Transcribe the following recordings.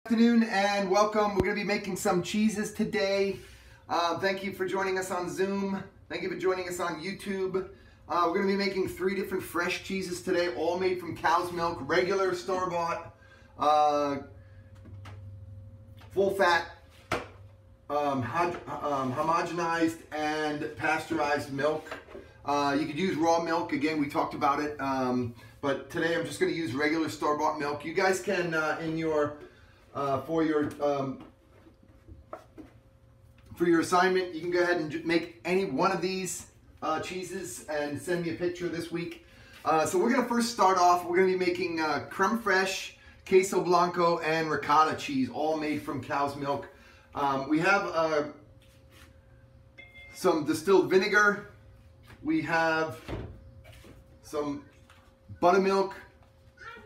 Good afternoon and welcome. We're going to be making some cheeses today. Thank you for joining us on Zoom. Thank you for joining us on YouTube. We're going to be making 3 different fresh cheeses today, all made from cow's milk, regular store-bought, full-fat, homogenized and pasteurized milk. You could use raw milk. Again, we talked about it, but today I'm just going to use regular store-bought milk. You guys can, for your assignment, you can go ahead and make any one of these cheeses and send me a picture this week. So we're going to first start off. We're going to be making Creme Fraiche, Queso Blanco, and ricotta cheese, all made from cow's milk. We have some distilled vinegar. We have some buttermilk.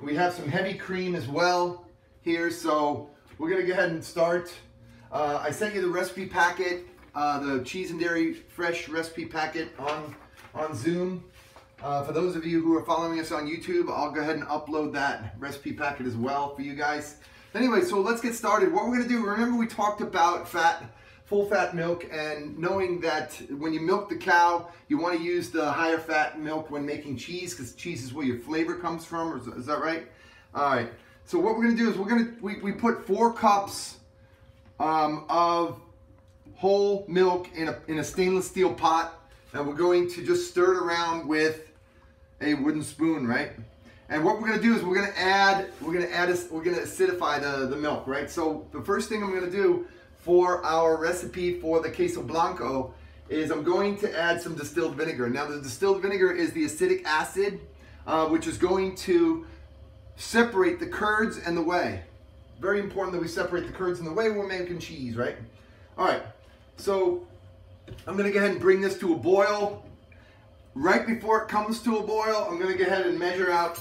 We have some heavy cream as well here. So we're going to go ahead and start. I sent you the recipe packet, the cheese and dairy fresh recipe packet on Zoom. For those of you who are following us on YouTube, I'll go ahead and upload that recipe packet as well for you guys. Anyway, so let's get started. What we're going to do, remember we talked about full fat milk, and knowing that when you milk the cow, you want to use the higher fat milk when making cheese, because cheese is where your flavor comes from. Is that right? All right. So what we're going to do is we put 4 cups of whole milk in a stainless steel pot, and we're going to just stir it around with a wooden spoon, right? And what we're going to do is we're going to acidify the milk, right? So the first thing I'm going to do for our recipe for the Queso Blanco is I'm going to add some distilled vinegar. Now the distilled vinegar is the acetic acid, which is going to separate the curds and the whey. Very important that we separate the curds and the whey when we're making cheese, right? All right, so I'm going to go ahead and bring this to a boil. Right before it comes to a boil, I'm going to go ahead and measure out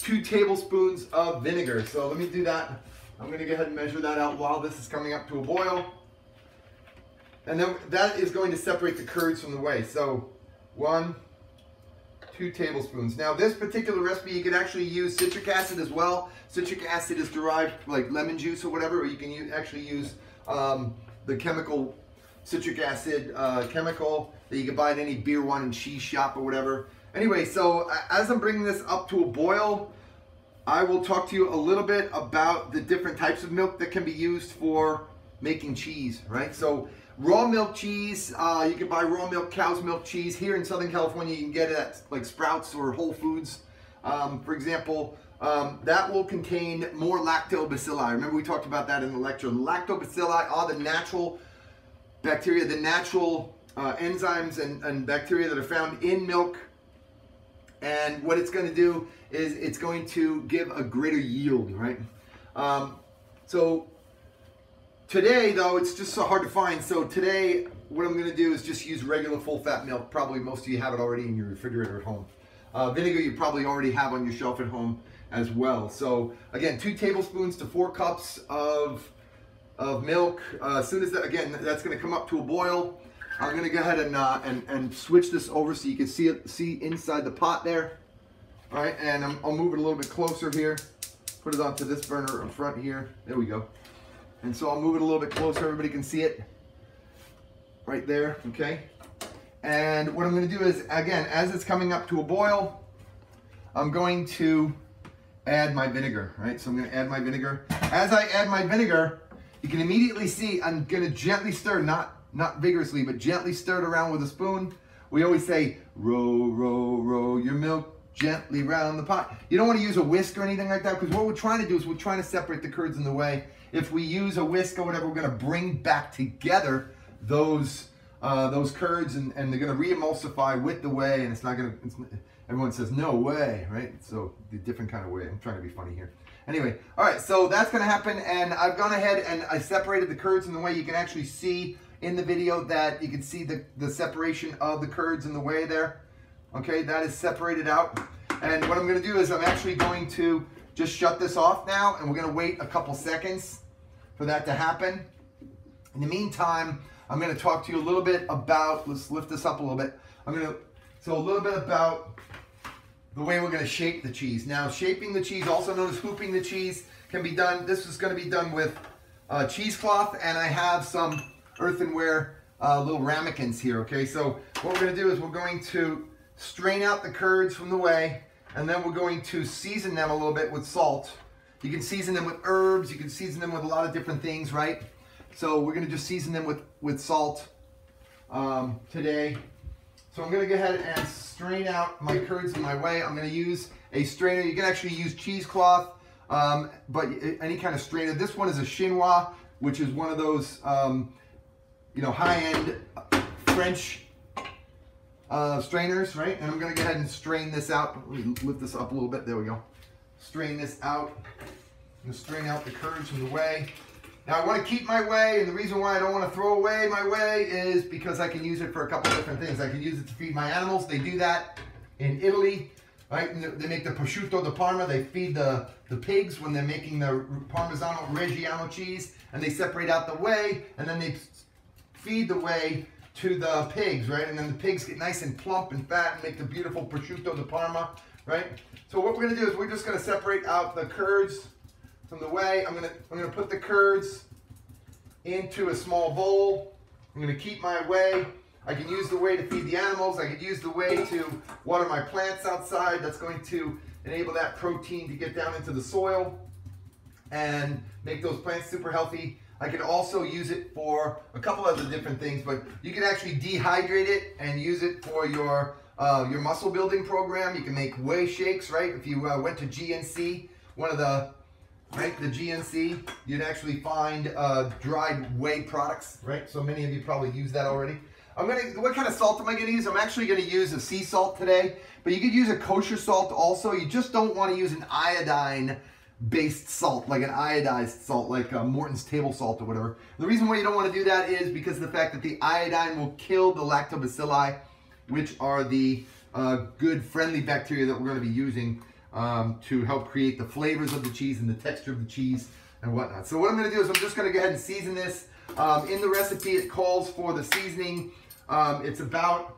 2 tablespoons of vinegar. So let me do that. I'm going to go ahead and measure that out while this is coming up to a boil. And then that is going to separate the curds from the whey. So 2 tablespoons. Now this particular recipe, you can actually use citric acid as well. Citric acid is derived like lemon juice or whatever, or you can actually use the chemical citric acid chemical that you can buy at any beer, wine, and cheese shop or whatever. Anyway, so as I'm bringing this up to a boil, I will talk to you a little bit about the different types of milk that can be used for making cheese, right? So raw milk cheese, you can buy raw milk cow's milk cheese. Here in Southern California, you can get it at like Sprouts or Whole Foods. For example, that will contain more lactobacilli. Remember we talked about that in the lecture. Lactobacilli are the natural bacteria, the natural enzymes and bacteria that are found in milk. And what it's going to do is it's going to give a greater yield, right? So today, though, it's just so hard to find. So today, what I'm going to do is just use regular full-fat milk. Probably most of you have it already in your refrigerator at home. Vinegar you probably already have on your shelf at home as well. So again, 2 tablespoons to 4 cups of milk. As soon as that, again, that's going to come up to a boil, I'm going to go ahead and switch this over so you can see inside the pot there. All right, and I'll move it a little bit closer here. Put it onto this burner in front here. There we go. And so I'll move it a little bit closer. Everybody can see it right there, okay? And what I'm going to do is, again, as it's coming up to a boil, I'm going to add my vinegar, right? So I'm going to add my vinegar. As I add my vinegar, you can immediately see I'm going to gently stir, not vigorously, but gently stir it around with a spoon. We always say, roll, roll, roll your milk gently around the pot. You don't want to use a whisk or anything like that, because what we're trying to do is we're trying to separate the curds in the whey. If we use a whisk or whatever, we're going to bring back together those curds, and they're going to re-emulsify with the whey, and it's not going to, everyone says, no way, right? So the different kind of way. I'm trying to be funny here. Anyway, all right, so that's going to happen, and I've gone ahead and I separated the curds in the whey. You can actually see in the video that you can see the separation of the curds in the whey there. Okay, that is separated out. And what I'm going to do is I'm actually going to just shut this off now, and we're going to wait a couple seconds for that to happen. In the meantime, I'm going to talk to you a little bit about, let's lift this up a little bit. So a little bit about the way we're going to shape the cheese. Now, shaping the cheese, also known as hooping the cheese, can be done, this is going to be done with cheesecloth, and I have some earthenware little ramekins here, okay? So what we're going to do is we're going to strain out the curds from the whey, and then we're going to season them a little bit with salt. You can season them with herbs, you can season them with a lot of different things, right? So we're going to just season them with salt today. So I'm going to go ahead and strain out my curds in my whey. I'm going to use a strainer. You can actually use cheesecloth, but any kind of strainer. This one is a chinois, which is one of those, you know, high-end French strainers, right? And I'm going to go ahead and strain this out. Let me lift this up a little bit. There we go. Strain this out. I'm going to strain out the curds from the whey. Now I want to keep my whey, and the reason why I don't want to throw away my whey is because I can use it for a couple of different things. I can use it to feed my animals. They do that in Italy, right? And they make the prosciutto di Parma. They feed the pigs when they're making the Parmigiano Reggiano cheese, and they separate out the whey, and then they feed the whey to the pigs, right? And then the pigs get nice and plump and fat and make the beautiful prosciutto di Parma, right? So what we're going to do is we're just going to separate out the curds from the whey. I'm gonna put the curds into a small bowl. I'm gonna keep my whey. I can use the whey to feed the animals. I could use the whey to water my plants outside. That's going to enable that protein to get down into the soil and make those plants super healthy. I could also use it for a couple other different things, but you can actually dehydrate it and use it for your muscle building program. You can make whey shakes, right? If you went to GNC, one of the the GNC, you'd actually find dried whey products, right? So many of you probably use that already. What kind of salt am I going to use? I'm actually going to use a sea salt today, but you could use a kosher salt also. You just don't want to use an iodine-based salt, like an iodized salt, like Morton's table salt or whatever. The reason why you don't want to do that is because of the fact that the iodine will kill the lactobacilli, which are the good friendly bacteria that we're going to be using to help create the flavors of the cheese and the texture of the cheese and whatnot. So what I'm going to do is I'm just going to go ahead and season this. In the recipe it calls for the seasoning. It's about,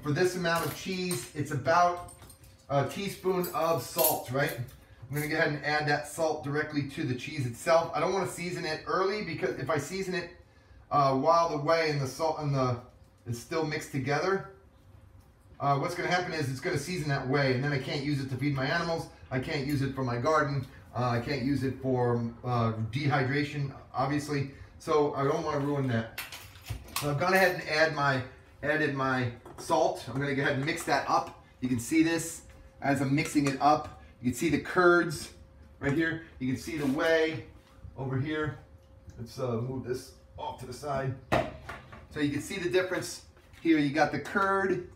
for this amount of cheese, it's about a teaspoon of salt, right? I'm going to go ahead and add that salt directly to the cheese itself. I don't want to season it early, because if I season it while the whey and the salt and is still mixed together, what's going to happen is it's going to season that whey, and then I can't use it to feed my animals. I can't use it for my garden. I can't use it for dehydration, obviously. So I don't want to ruin that. So I've gone ahead and added my salt. I'm going to go ahead and mix that up. You can see this as I'm mixing it up. You can see the curds right here. You can see the whey over here. Let's move this off to the side. So you can see the difference here. You got the curd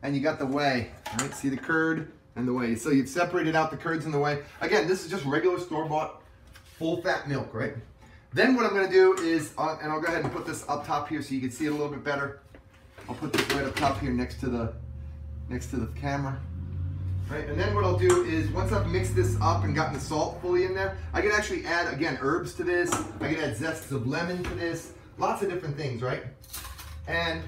and you got the whey, right? See the curd and the whey. So you've separated out the curds and the whey. Again, this is just regular store-bought full fat milk, right? Then what I'm going to do is, and I'll go ahead and put this up top here so you can see it a little bit better. I'll put this right up top here next to the camera, right? And then what I'll do is, once I've mixed this up and gotten the salt fully in there, I can actually add, again, herbs to this. I can add zests of lemon to this. Lots of different things, right? And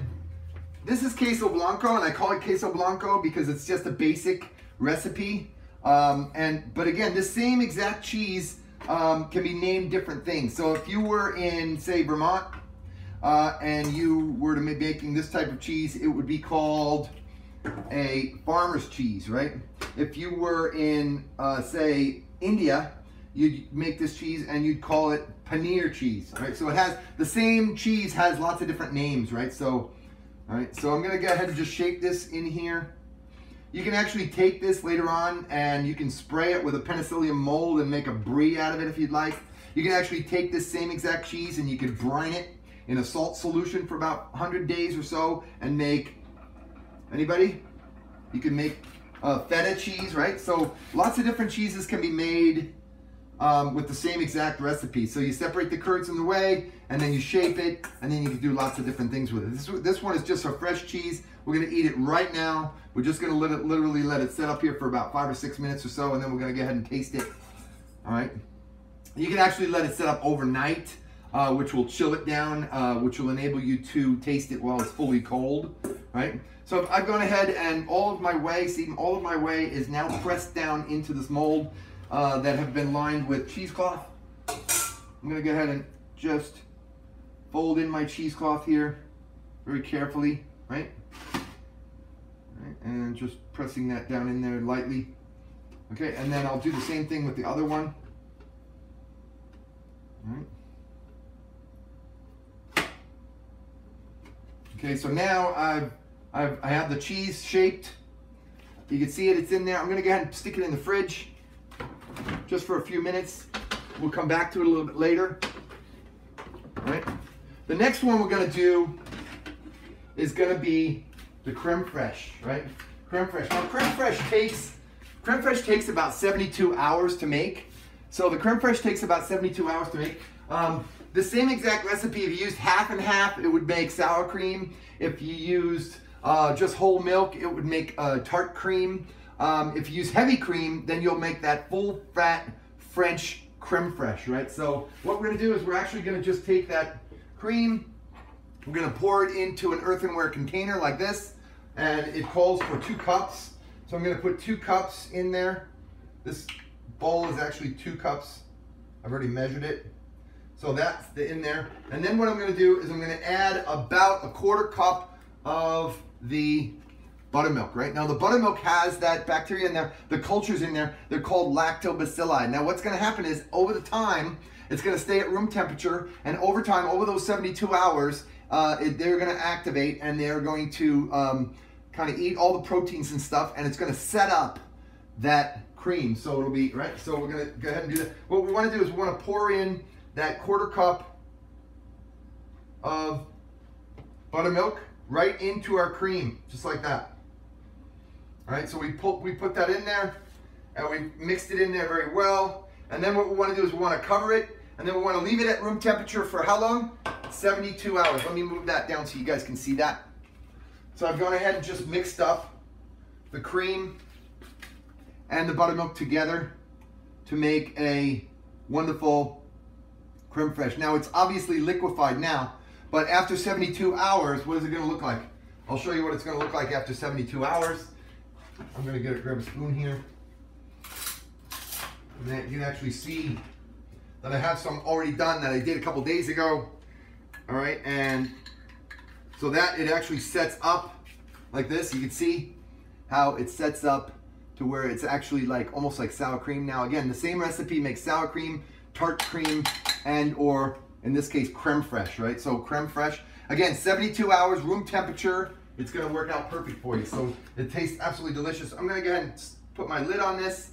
this is queso blanco, and I call it queso blanco because it's just a basic recipe. But again, the same exact cheese can be named different things. So if you were in, say, Vermont, and you were to be making this type of cheese, it would be called a farmer's cheese, right? If you were in, say, India, you'd make this cheese and you'd call it paneer cheese, right? So it has, the same cheese has lots of different names, right? So, all right, so I'm gonna go ahead and just shape this in here. You can actually take this later on and you can spray it with a penicillium mold and make a brie out of it if you'd like. You can actually take this same exact cheese and you can brine it in a salt solution for about 100 days or so and make, anybody? You can make feta cheese, right? So lots of different cheeses can be made with the same exact recipe. So you separate the curds from the whey, and then you shape it, and then you can do lots of different things with it. This one is just a fresh cheese. We're gonna eat it right now. We're just gonna literally let it sit up here for about 5 or 6 minutes or so, and then we're gonna go ahead and taste it, all right? You can actually let it sit up overnight, which will chill it down, which will enable you to taste it while it's fully cold, right? So I've gone ahead and all of my whey, see, all of my whey is now pressed down into this mold. that have been lined with cheesecloth. I'm gonna go ahead and just fold in my cheesecloth here very carefully, right? And just pressing that down in there lightly. Okay, and then I'll do the same thing with the other one. All right. Okay, so now I have the cheese shaped. You can see it, it's in there. I'm gonna go ahead and stick it in the fridge just for a few minutes. We'll come back to it a little bit later. All right. The next one we're gonna do is gonna be the creme fraiche, right? Creme fraiche. Now creme fraiche takes about 72 hours to make. So the creme fraiche takes about 72 hours to make. The same exact recipe, if you used half and half, it would make sour cream. If you used just whole milk, it would make tart cream. If you use heavy cream, then you'll make that full fat French creme fraiche, right? So what we're gonna do is we're actually gonna just take that cream, we're gonna pour it into an earthenware container like this, and it calls for 2 cups. So I'm gonna put 2 cups in there. This bowl is actually 2 cups. I've already measured it. So that's in there. And then what I'm gonna do is I'm gonna add about a 1/4 cup of the buttermilk, right? Now the buttermilk has that bacteria in there, the cultures in there, they're called lactobacilli. Now what's gonna happen is over the time, it's gonna stay at room temperature, and over time, over those 72 hours, they're gonna activate and they're going to kind of eat all the proteins and stuff, and it's gonna set up that cream. So it'll be, right? So we're gonna go ahead and do that. What we wanna do is we wanna pour in that 1/4 cup of buttermilk right into our cream, just like that. All right, so we put that in there, and we mixed it in there very well. And then what we want to do is we want to cover it, and then we want to leave it at room temperature for how long? 72 hours. Let me move that down so you guys can see that. So I've gone ahead and just mixed up the cream and the buttermilk together to make a wonderful creme fraiche. Now it's obviously liquefied now, but after 72 hours, what is it going to look like? I'll show you what it's going to look like after 72 hours. I'm going to grab a spoon here. And then you can actually see that I have some already done that I did a couple days ago. All right, and so that it actually sets up like this. You can see how it sets up to where it's actually like almost like sour cream. Now again, the same recipe makes sour cream, tart cream, and or in this case creme fraiche, right? So creme fraiche, again, 72 hours, room temperature. It's gonna work out perfect for you. So it tastes absolutely delicious. I'm gonna go ahead and put my lid on this,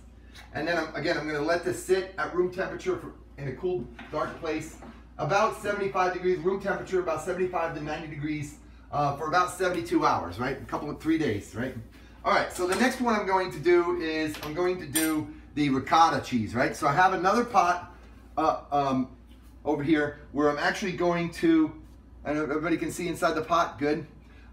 and then I'm gonna let this sit at room temperature in a cool, dark place, about 75 degrees, room temperature about 75 to 90 degrees for about 72 hours, right? 3 days, right? All right, so the next one I'm going to do is I'm going to do the ricotta cheese, right? So I have another pot over here where I'm actually going to, I know everybody can see inside the pot, good.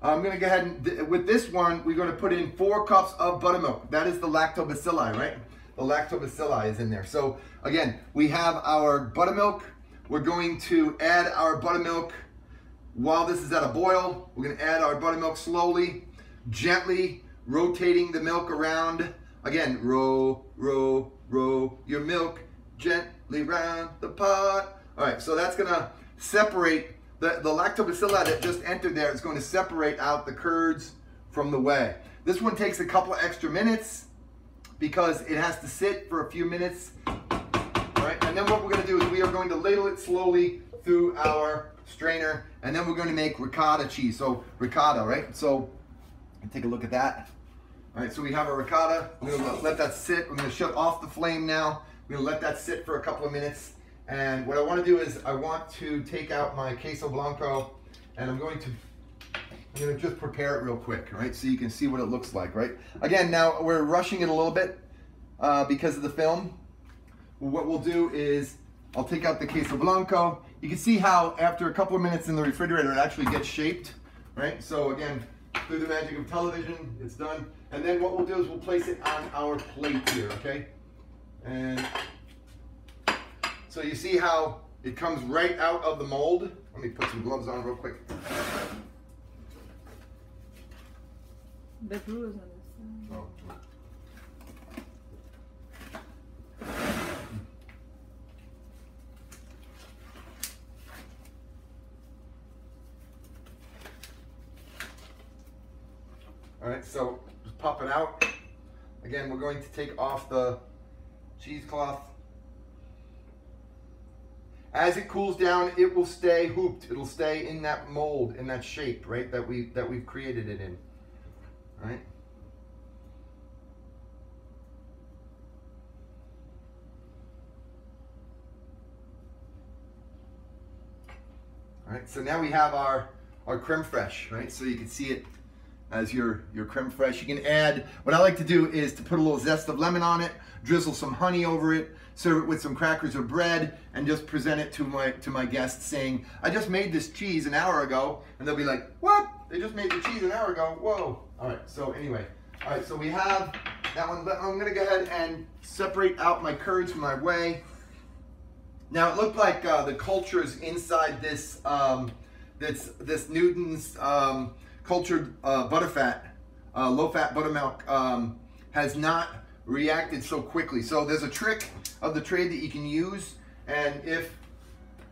I'm gonna go ahead and, with this one, we're gonna put in 4 cups of buttermilk. That is the lactobacilli, right? The lactobacilli is in there. So again, we have our buttermilk. We're going to add our buttermilk while this is at a boil. We're gonna add our buttermilk slowly, gently, rotating the milk around. Again, roll your milk gently round the pot. All right, so that's gonna separate the lactobacilli that just entered there is going to separate out the curds from the whey. This one takes a couple of extra minutes because it has to sit for a few minutes. All right, and then what we're going to do is we are going to ladle it slowly through our strainer, and then we're going to make ricotta cheese. So ricotta, right? So take a look at that. All right, so we have our ricotta. We're going to let that sit. We're going to shut off the flame now. We're going to let that sit for a couple of minutes. And what I want to do is I want to take out my queso blanco, and I'm going to just prepare it real quick, right? So you can see what it looks like, right? Again, now we're rushing it a little bit because of the film. What we'll do is I'll take out the queso blanco. You can see how after a couple of minutes in the refrigerator, it actually gets shaped, right? So again, through the magic of television, it's done. And then what we'll do is we'll place it on our plate here, okay? And so you see how it comes right out of the mold. Let me put some gloves on real quick. The glue is on this side. Oh. All right, so just pop it out. Again, we're going to take off the cheesecloth. As it cools down, it will stay hooped. It'll stay in that mold, in that shape, right, that we've created it in. All right. All right, so now we have our creme fraiche, right? So you can see it as your creme fraiche. You can add, what I like to do is to put a little zest of lemon on it, drizzle some honey over it, serve it with some crackers or bread, and just present it to my guests saying, I just made this cheese an hour ago, and they'll be like, what? They just made the cheese an hour ago, whoa. All right, so anyway, all right, so we have that one. I'm gonna go ahead and separate out my curds from my whey. Now it looked like the cultures inside this this Newton's cultured butterfat, low-fat buttermilk has not reacted so quickly. So there's a trick of the trade that you can use, and if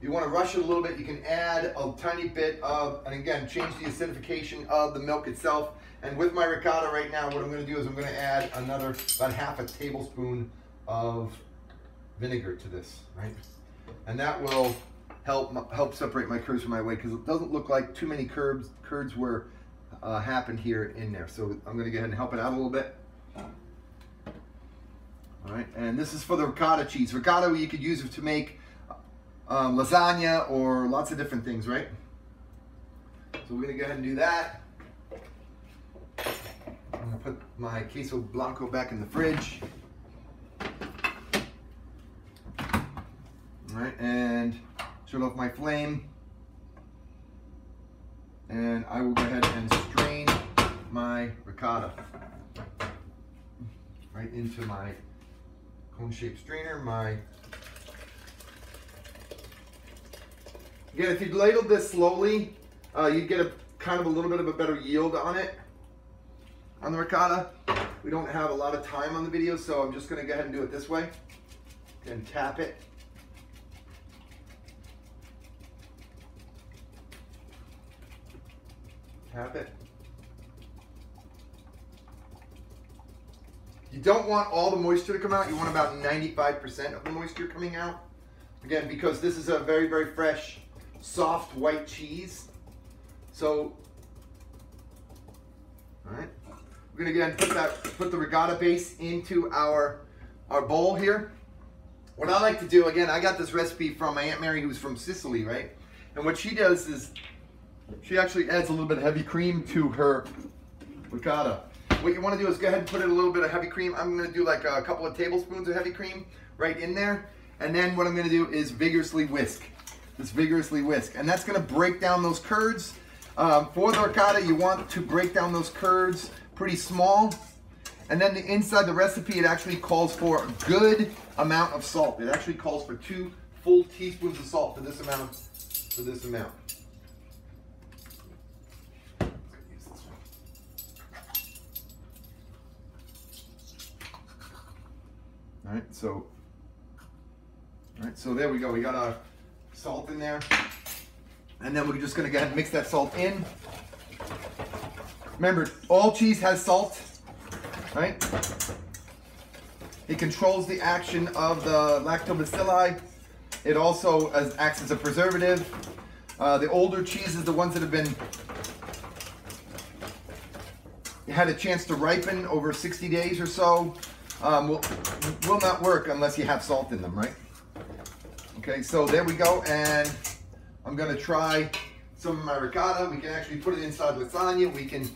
you want to rush it a little bit, you can add a tiny bit of, and again, change the acidification of the milk itself. And with my ricotta right now, what I'm going to do is I'm going to add another about half a tablespoon of vinegar to this, right? And that will help separate my curds from my whey, because it doesn't look like too many curds were happened here in there. So I'm going to go ahead and help it out a little bit. All right, and this is for the ricotta cheese. Ricotta, you could use it to make lasagna or lots of different things, right? So we're going to go ahead and do that. I'm going to put my queso blanco back in the fridge. All right, and shut off my flame. And I will go ahead and strain my ricotta right into my cone-shaped strainer. Again, if you ladled this slowly, you'd get a kind of a little bit of a better yield on it, on the ricotta. We don't have a lot of time on the video, so I'm just going to go ahead and do it this way and tap it. Tap it. You don't want all the moisture to come out. You want about 95% of the moisture coming out. Again, because this is a very, very fresh, soft white cheese. So, all right, we're gonna again put the ricotta base into our bowl here. What I like to do, again, I got this recipe from my Aunt Mary, who's from Sicily, right? And what she does is she actually adds a little bit of heavy cream to her ricotta. What you want to do is go ahead and put in a little bit of heavy cream. I'm going to do like a couple of tablespoons of heavy cream right in there. And then what I'm going to do is vigorously whisk. Just vigorously whisk. And that's going to break down those curds. For the ricotta, you want to break down those curds pretty small. And then inside the recipe, it actually calls for a good amount of salt. It actually calls for 2 full teaspoons of salt for this amount. All right, so there we go. We got our salt in there. And then we're just gonna go ahead and mix that salt in. Remember, all cheese has salt, right? It controls the action of the lactobacilli. It also acts as a preservative. The older cheeses, the ones that have been had a chance to ripen over 60 days or so, will not work unless you have salt in them, right? Okay, so there we go, and I'm gonna try some of my ricotta. We can actually put it inside lasagna. We can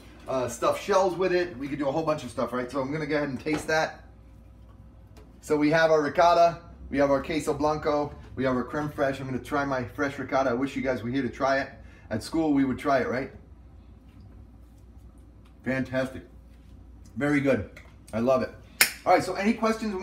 stuff shells with it. We can do a whole bunch of stuff, right? So I'm gonna go ahead and taste that. So we have our ricotta, we have our queso blanco, we have our creme fraiche. I'm gonna try my fresh ricotta. I wish you guys were here to try it. At school, we would try it, right? Fantastic. Very good. I love it. All right, so any questions?